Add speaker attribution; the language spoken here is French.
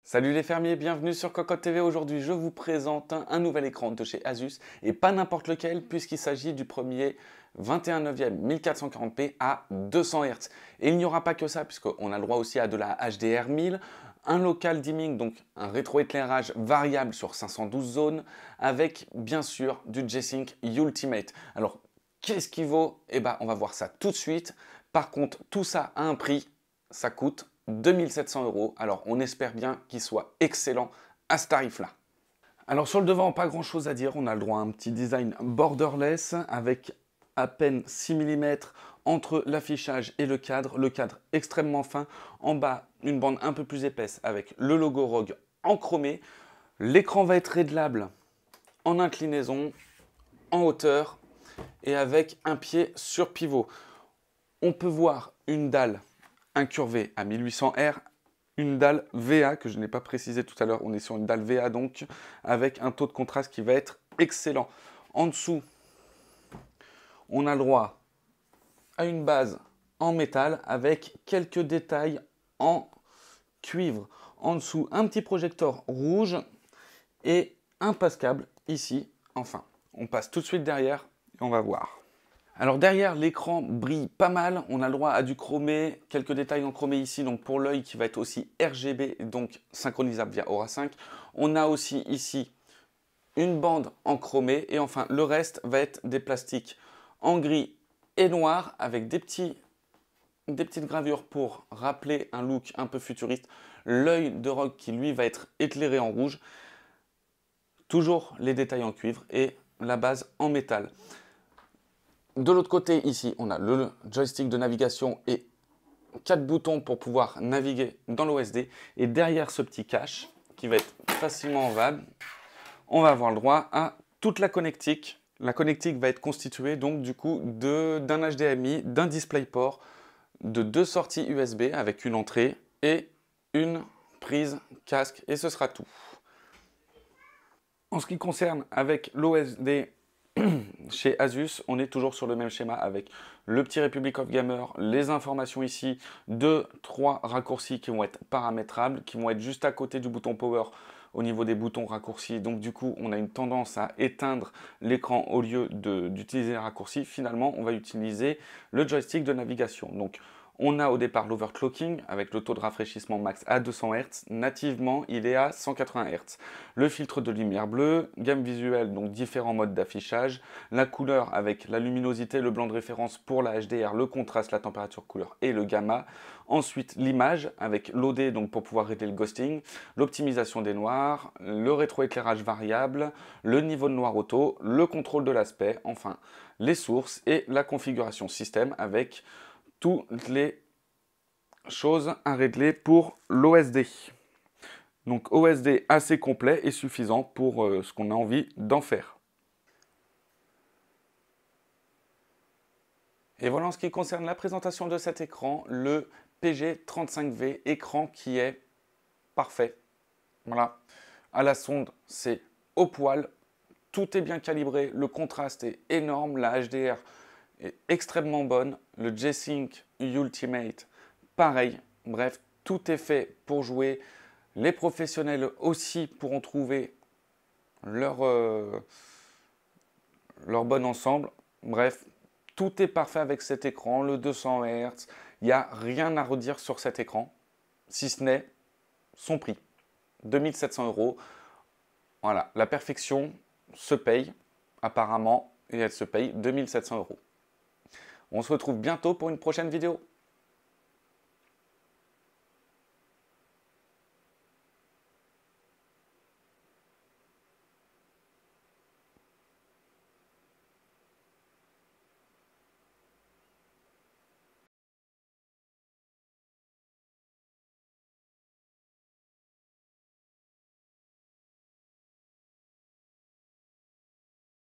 Speaker 1: Salut les fermiers, bienvenue sur Cocotte TV. Aujourd'hui, je vous présente un nouvel écran de chez Asus et pas n'importe lequel puisqu'il s'agit du premier 21 neuvième 1440p à 200 Hz. Et il n'y aura pas que ça puisqu'on a le droit aussi à de la HDR 1000, un local dimming, donc un rétroéclairage variable sur 512 zones avec bien sûr du G-Sync Ultimate. Alors, qu'est-ce qu'il vaut? Eh ben, on va voir ça tout de suite. Par contre, tout ça a un prix, ça coûte 2700 €. Alors, on espère bien qu'il soit excellent à ce tarif-là. Alors, sur le devant, pas grand-chose à dire. On a le droit à un petit design borderless avec à peine 6 mm entre l'affichage et le cadre. Le cadre extrêmement fin. En bas, une bande un peu plus épaisse avec le logo ROG en chromé. L'écran va être réglable en inclinaison, en hauteur et avec un pied sur pivot. On peut voir une dalle incurvée à 1800R, une dalle VA que je n'ai pas précisé tout à l'heure. On est sur une dalle VA donc avec un taux de contraste qui va être excellent. En dessous, on a le droit à une base en métal avec quelques détails en cuivre. En dessous, un petit projecteur rouge et un passe-câble ici. Enfin, on passe tout de suite derrière et on va voir. Alors derrière, l'écran brille pas mal. On a le droit à du chromé, quelques détails en chromé ici, donc pour l'œil qui va être aussi RGB, donc synchronisable via Aura 5. On a aussi ici une bande en chromé et enfin le reste va être des plastiques en gris et noir avec des petites gravures pour rappeler un look un peu futuriste. L'œil de ROG qui lui va être éclairé en rouge. Toujours les détails en cuivre et la base en métal. De l'autre côté, ici, on a le joystick de navigation et 4 boutons pour pouvoir naviguer dans l'OSD. Et derrière ce petit cache, qui va être facilement enlevable, on va avoir le droit à toute la connectique. La connectique va être constituée donc du coup d'un HDMI, d'un DisplayPort, de 2 sorties USB avec une entrée et une prise casque. Et ce sera tout. En ce qui concerne avec l'OSD, chez Asus, on est toujours sur le même schéma avec le petit Republic of Gamer, les informations ici, 2-3 raccourcis qui vont être paramétrables, qui vont être juste à côté du bouton Power au niveau des boutons raccourcis. Donc du coup, on a une tendance à éteindre l'écran au lieu d'utiliser les raccourcis. Finalement, on va utiliser le joystick de navigation. Donc on a au départ l'overclocking avec le taux de rafraîchissement max à 200 Hz. Nativement, il est à 180 Hz. Le filtre de lumière bleue, gamme visuelle, donc différents modes d'affichage. La couleur avec la luminosité, le blanc de référence pour la HDR, le contraste, la température couleur et le gamma. Ensuite, l'image avec l'OD donc pour pouvoir régler le ghosting, l'optimisation des noirs, le rétroéclairage variable, le niveau de noir auto, le contrôle de l'aspect, enfin les sources et la configuration système avec toutes les choses à régler pour l'OSD. Donc OSD assez complet et suffisant pour ce qu'on a envie d'en faire. Et voilà en ce qui concerne la présentation de cet écran, le PG35V, écran qui est parfait. Voilà, à la sonde c'est au poil, tout est bien calibré, le contraste est énorme, la HDR est extrêmement bonne, le G-Sync Ultimate pareil, bref, tout est fait pour jouer. Les professionnels aussi pourront trouver leur bon ensemble. Bref, tout est parfait avec cet écran, le 200 Hz. Il n'y a rien à redire sur cet écran, si ce n'est son prix. 2700 €. Voilà, la perfection se paye apparemment et elle se paye 2700 €. On se retrouve bientôt pour une prochaine vidéo.